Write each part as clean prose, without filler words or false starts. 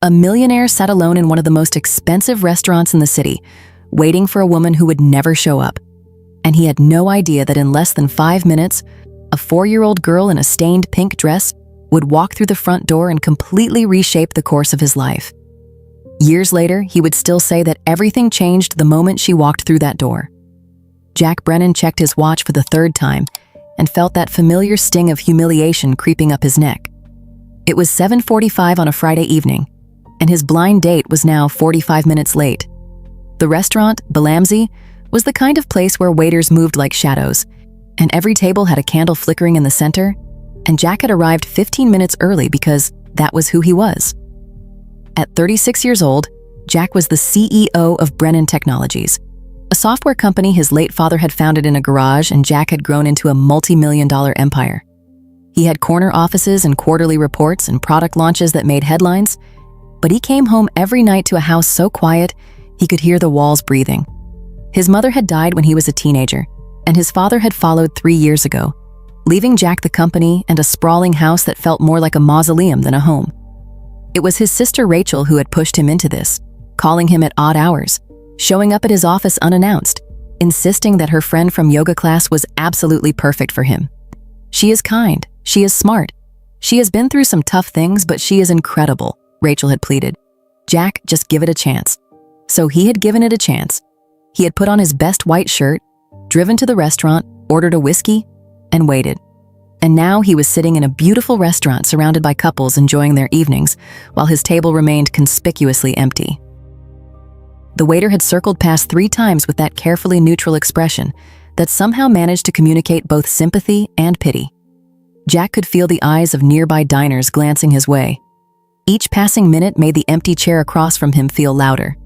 A millionaire sat alone in one of the most expensive restaurants in the city, waiting for a woman who would never show up. And he had no idea that in less than 5 minutes, a 4-year-old girl in a stained pink dress would walk through the front door and completely reshape the course of his life. Years later, he would still say that everything changed the moment she walked through that door. Jack Brennan checked his watch for the 3rd time and felt that familiar sting of humiliation creeping up his neck. It was 7:45 on a Friday evening, and his blind date was now 45 minutes late. The restaurant, Balamzi, was the kind of place where waiters moved like shadows, and every table had a candle flickering in the center, and Jack had arrived 15 minutes early because that was who he was. At 36 years old, Jack was the CEO of Brennan Technologies, a software company his late father had founded in a garage, and Jack had grown into a multi-million-dollar empire. He had corner offices and quarterly reports and product launches that made headlines, but he came home every night to a house so quiet he could hear the walls breathing. His mother had died when he was a teenager, and his father had followed 3 years ago, leaving Jack the company and a sprawling house that felt more like a mausoleum than a home. It was his sister Rachel who had pushed him into this, calling him at odd hours, showing up at his office unannounced, insisting that her friend from yoga class was absolutely perfect for him. "She is kind, she is smart. She has been through some tough things, but she is incredible," Rachel had pleaded. "Jack, just give it a chance." So he had given it a chance. He had put on his best white shirt, driven to the restaurant, ordered a whiskey, and waited. And now he was sitting in a beautiful restaurant surrounded by couples enjoying their evenings, while his table remained conspicuously empty. The waiter had circled past 3 times with that carefully neutral expression that somehow managed to communicate both sympathy and pity. Jack could feel the eyes of nearby diners glancing his way. Each passing minute made the empty chair across from him feel louder.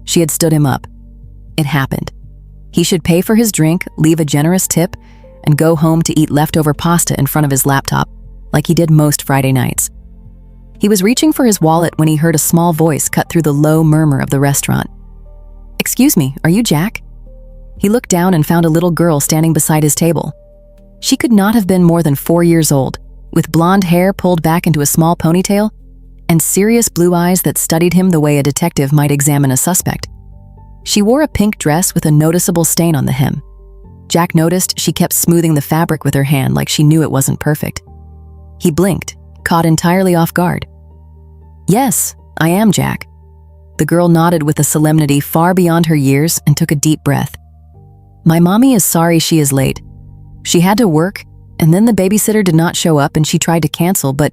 She had stood him up. It happened. He should pay for his drink, leave a generous tip, and go home to eat leftover pasta in front of his laptop, like he did most Friday nights. He was reaching for his wallet when he heard a small voice cut through the low murmur of the restaurant. "Excuse me, are you Jack?" He looked down and found a little girl standing beside his table. She could not have been more than 4 years old, with blonde hair pulled back into a small ponytail and serious blue eyes that studied him the way a detective might examine a suspect. She wore a pink dress with a noticeable stain on the hem. Jack noticed she kept smoothing the fabric with her hand like she knew it wasn't perfect. He blinked, caught entirely off guard. "Yes, I am Jack." The girl nodded with a solemnity far beyond her years and took a deep breath. "My mommy is sorry she is late. She had to work, and then the babysitter did not show up and she tried to cancel, but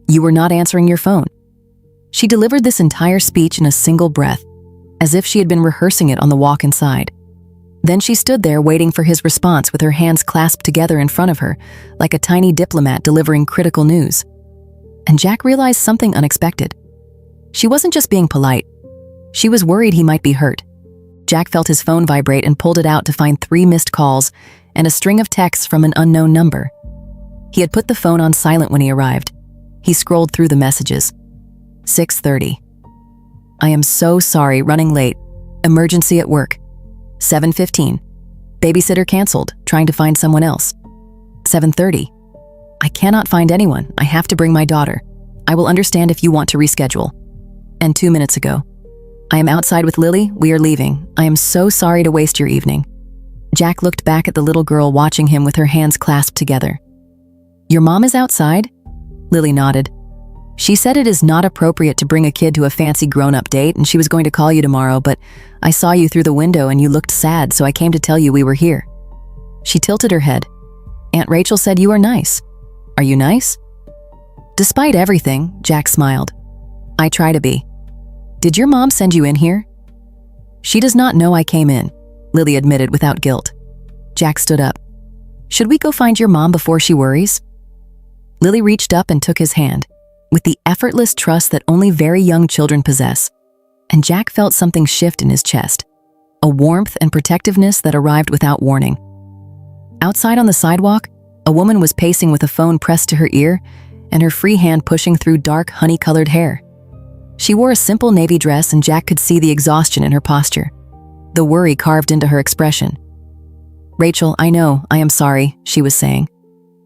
you were not answering your phone." She delivered this entire speech in a single breath, as if she had been rehearsing it on the walk inside. Then she stood there waiting for his response with her hands clasped together in front of her, like a tiny diplomat delivering critical news. And Jack realized something unexpected. She wasn't just being polite. She was worried he might be hurt. Jack felt his phone vibrate and pulled it out to find 3 missed calls and a string of texts from an unknown number. He had put the phone on silent when he arrived. He scrolled through the messages. 6:30. "I am so sorry, running late. Emergency at work." 7:15. "Babysitter canceled, trying to find someone else." 7:30. "I cannot find anyone. I have to bring my daughter. I will understand if you want to reschedule." And 2 minutes ago. "I am outside with Lily. We are leaving. I am so sorry to waste your evening." Jack looked back at the little girl watching him with her hands clasped together. "Your mom is outside?" Lily nodded. "She said it is not appropriate to bring a kid to a fancy grown-up date, and she was going to call you tomorrow, but I saw you through the window and you looked sad, so I came to tell you we were here." She tilted her head. "Aunt Rachel said you are nice. Are you nice?" "Despite everything," Jack smiled. "I try to be." "Did your mom send you in here?" "She does not know I came in," Lily admitted without guilt. Jack stood up. "Should we go find your mom before she worries?" Lily reached up and took his hand, with the effortless trust that only very young children possess, and Jack felt something shift in his chest, a warmth and protectiveness that arrived without warning. Outside on the sidewalk, a woman was pacing with a phone pressed to her ear and her free hand pushing through dark, honey-colored hair. She wore a simple navy dress, and Jack could see the exhaustion in her posture, the worry carved into her expression. "Rachel, I know, I am sorry," she was saying.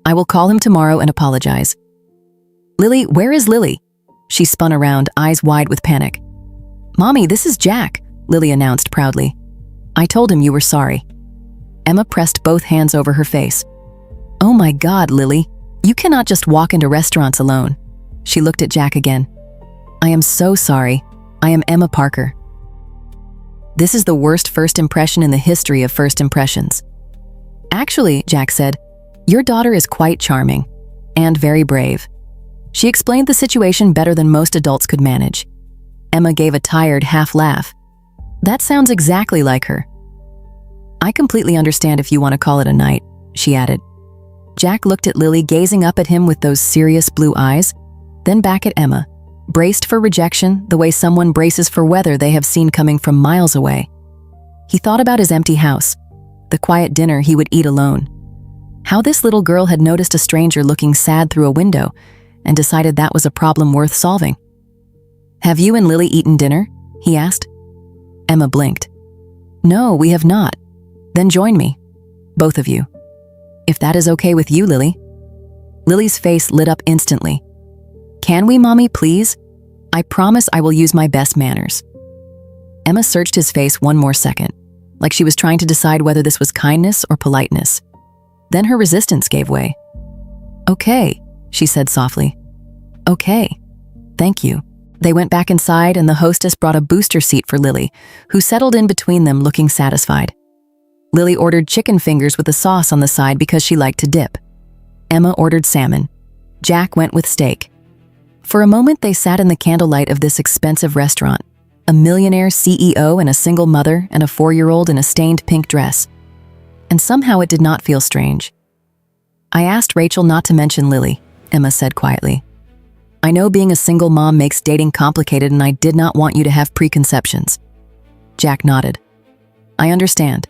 "I will call him tomorrow and apologize." "Lily, where is Lily?" She spun around, eyes wide with panic. "Mommy, this is Jack," Lily announced proudly. "I told him you were sorry." Emma pressed both hands over her face. "Oh my God, Lily, you cannot just walk into restaurants alone." She looked at Jack again. "I am so sorry. I am Emma Parker." This is the worst first impression in the history of first impressions. "Actually," Jack said, "your daughter is quite charming and very brave." She explained the situation better than most adults could manage. Emma gave a tired half laugh. "That sounds exactly like her." "I completely understand if you want to call it a night," she added. Jack looked at Lily, gazing up at him with those serious blue eyes, then back at Emma, braced for rejection the way someone braces for weather they have seen coming from miles away. He thought about his empty house, the quiet dinner he would eat alone. How this little girl had noticed a stranger looking sad through a window and decided that was a problem worth solving. "Have you and Lily eaten dinner?" he asked. Emma blinked. "No, we have not." "Then join me, both of you. If that is okay with you, Lily." Lily's face lit up instantly. "Can we, Mommy, please? I promise I will use my best manners." Emma searched his face one more second, like she was trying to decide whether this was kindness or politeness. Then her resistance gave way. "Okay," she said softly. "Okay, thank you." They went back inside and the hostess brought a booster seat for Lily, who settled in between them looking satisfied. Lily ordered chicken fingers with a sauce on the side because she liked to dip. Emma ordered salmon. Jack went with steak. For a moment they sat in the candlelight of this expensive restaurant, a millionaire CEO and a single mother and a 4-year-old in a stained pink dress. And somehow it did not feel strange. "I asked Rachel not to mention Lily," Emma said quietly. "I know being a single mom makes dating complicated and I did not want you to have preconceptions." Jack nodded. "I understand.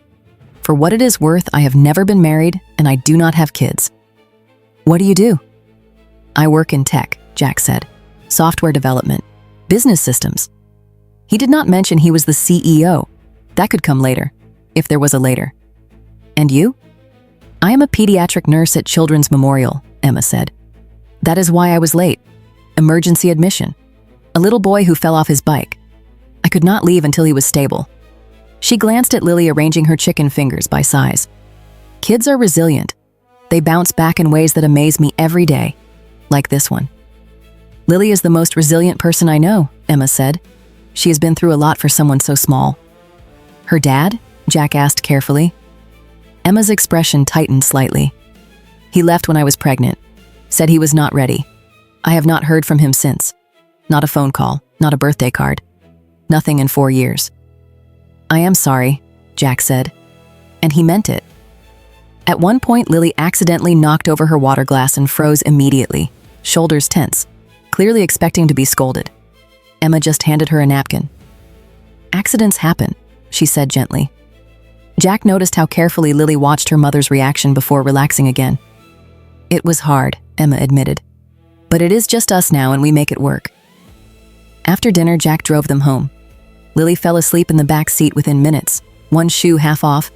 For what it is worth, I have never been married and I do not have kids." "What do you do?" "I work in tech," Jack said. "Software development, business systems." He did not mention he was the CEO. That could come later, if there was a later. "And you?" "I am a pediatric nurse at Children's Memorial," Emma said. "That is why I was late. Emergency admission. A little boy who fell off his bike. I could not leave until he was stable." She glanced at Lily, arranging her chicken fingers by size. "Kids are resilient. They bounce back in ways that amaze me every day, like this one." "Lily is the most resilient person I know," Emma said. "She has been through a lot for someone so small." "Her dad?" Jack asked carefully. Emma's expression tightened slightly. "He left when I was pregnant. Said he was not ready. I have not heard from him since. Not a phone call, not a birthday card. Nothing in 4 years." "I am sorry," Jack said. And he meant it. At one point, Lily accidentally knocked over her water glass and froze immediately, shoulders tense, clearly expecting to be scolded. Emma just handed her a napkin. "Accidents happen," she said gently. Jack noticed how carefully Lily watched her mother's reaction before relaxing again. "It was hard," Emma admitted. "But it is just us now and we make it work." After dinner, Jack drove them home. Lily fell asleep in the back seat within minutes, one shoe half off.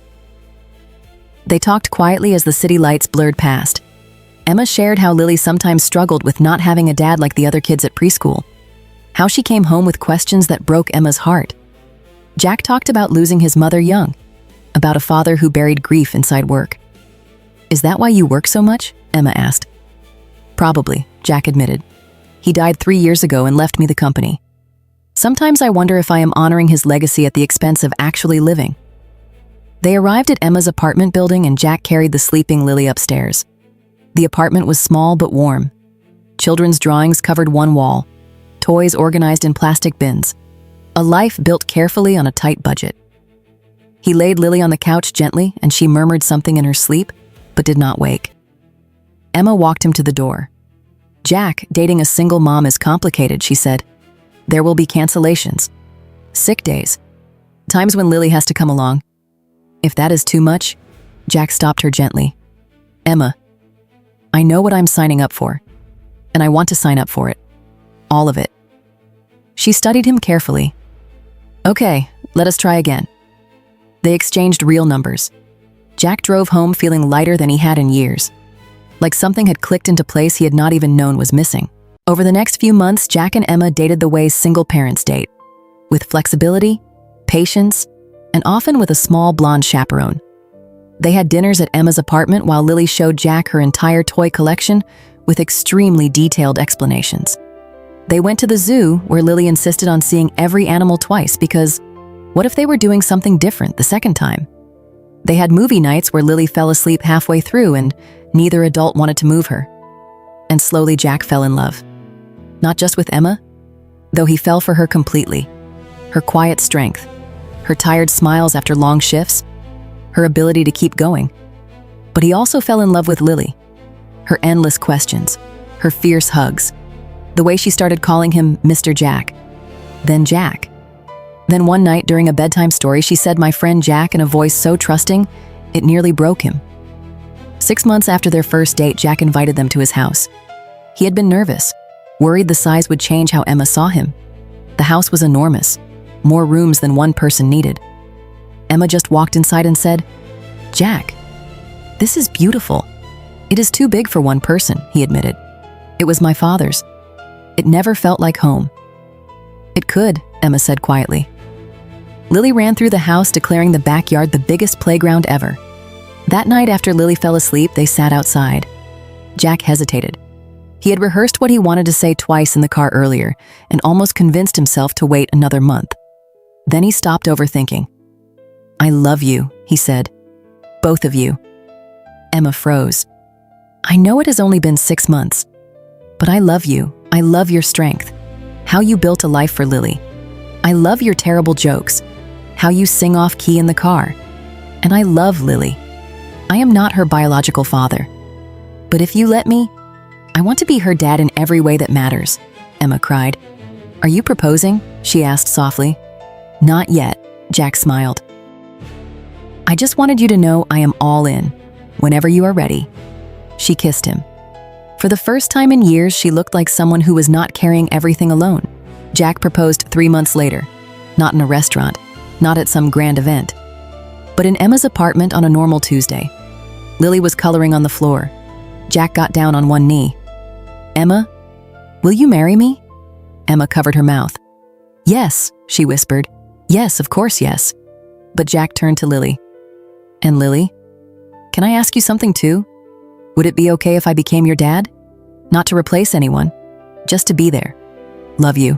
They talked quietly as the city lights blurred past. Emma shared how Lily sometimes struggled with not having a dad like the other kids at preschool, how she came home with questions that broke Emma's heart. Jack talked about losing his mother young, about a father who buried grief inside work. "Is that why you work so much?" Emma asked. "Probably," Jack admitted. "He died 3 years ago and left me the company. Sometimes I wonder if I am honoring his legacy at the expense of actually living." They arrived at Emma's apartment building and Jack carried the sleeping Lily upstairs. The apartment was small but warm. Children's drawings covered one wall, toys organized in plastic bins. A life built carefully on a tight budget. He laid Lily on the couch gently and she murmured something in her sleep, but did not wake. Emma walked him to the door. "Jack, dating a single mom is complicated," she said. "There will be cancellations, sick days, times when Lily has to come along. If that is too much," Jack stopped her gently. "Emma, I know what I'm signing up for, and I want to sign up for it. All of it." She studied him carefully. "Okay, let us try again." They exchanged real numbers. Jack drove home feeling lighter than he had in years, like something had clicked into place he had not even known was missing. Over the next few months, Jack and Emma dated the way single parents date, with flexibility, patience, and often with a small blonde chaperone. They had dinners at Emma's apartment while Lily showed Jack her entire toy collection with extremely detailed explanations. They went to the zoo where Lily insisted on seeing every animal twice because what if they were doing something different the second time? They had movie nights where Lily fell asleep halfway through and neither adult wanted to move her. And slowly Jack fell in love. Not just with Emma, though he fell for her completely. Her quiet strength, her tired smiles after long shifts, her ability to keep going. But he also fell in love with Lily. Her endless questions, her fierce hugs, the way she started calling him Mr. Jack. Then Jack. Then one night during a bedtime story, she said my friend Jack in a voice so trusting, it nearly broke him. 6 months after their first date, Jack invited them to his house. He had been nervous, worried the size would change how Emma saw him. The house was enormous, more rooms than one person needed. Emma just walked inside and said, "Jack, this is beautiful." "It is too big for one person," he admitted. "It was my father's. It never felt like home." "It could," Emma said quietly. Lily ran through the house, declaring the backyard the biggest playground ever. That night after Lily fell asleep, they sat outside. Jack hesitated. He had rehearsed what he wanted to say twice in the car earlier and almost convinced himself to wait another month. Then he stopped overthinking. "I love you," he said. "Both of you." Emma froze. "I know it has only been 6 months, but I love you. I love your strength. How you built a life for Lily. I love your terrible jokes. How you sing off key in the car. And I love Lily. I am not her biological father. But if you let me, I want to be her dad in every way that matters," Emma cried. "Are you proposing?" she asked softly. "Not yet," Jack smiled. "I just wanted you to know I am all in, whenever you are ready." She kissed him. For the first time in years, she looked like someone who was not carrying everything alone. Jack proposed 3 months later, not in a restaurant, not at some grand event, but in Emma's apartment on a normal Tuesday. Lily was coloring on the floor. Jack got down on one knee. "Emma, will you marry me?" Emma covered her mouth. "Yes," she whispered. "Yes, of course, yes." But Jack turned to Lily. "And Lily, can I ask you something too? Would it be okay if I became your dad? Not to replace anyone, just to be there. Love you.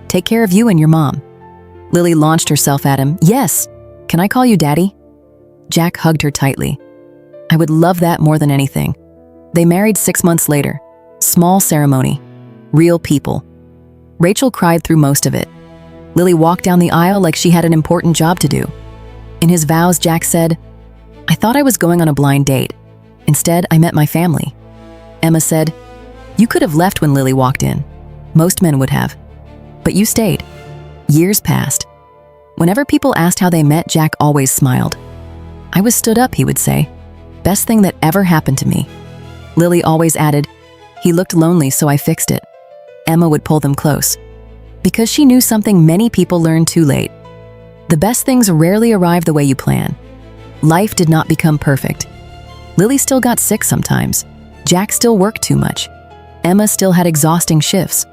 Take care of you and your mom." Lily launched herself at him. "Yes, can I call you Daddy?" Jack hugged her tightly. "I would love that more than anything." They married 6 months later. Small ceremony. Real people. Rachel cried through most of it. Lily walked down the aisle like she had an important job to do. In his vows, Jack said, "I thought I was going on a blind date. Instead, I met my family." Emma said, "You could have left when Lily walked in. Most men would have. But you stayed." Years passed. Whenever people asked how they met, Jack always smiled. "I was stood up," he would say. "Best thing that ever happened to me." Lily always added, "He looked lonely, so I fixed it." Emma would pull them close. Because she knew something many people learned too late. The best things rarely arrive the way you plan. Life did not become perfect. Lily still got sick sometimes. Jack still worked too much. Emma still had exhausting shifts.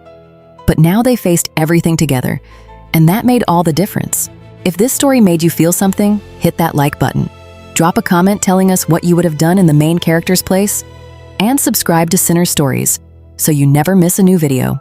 But now they faced everything together, and that made all the difference. If this story made you feel something, hit that like button. Drop a comment telling us what you would have done in the main character's place, and subscribe to Sinner Stories so you never miss a new video.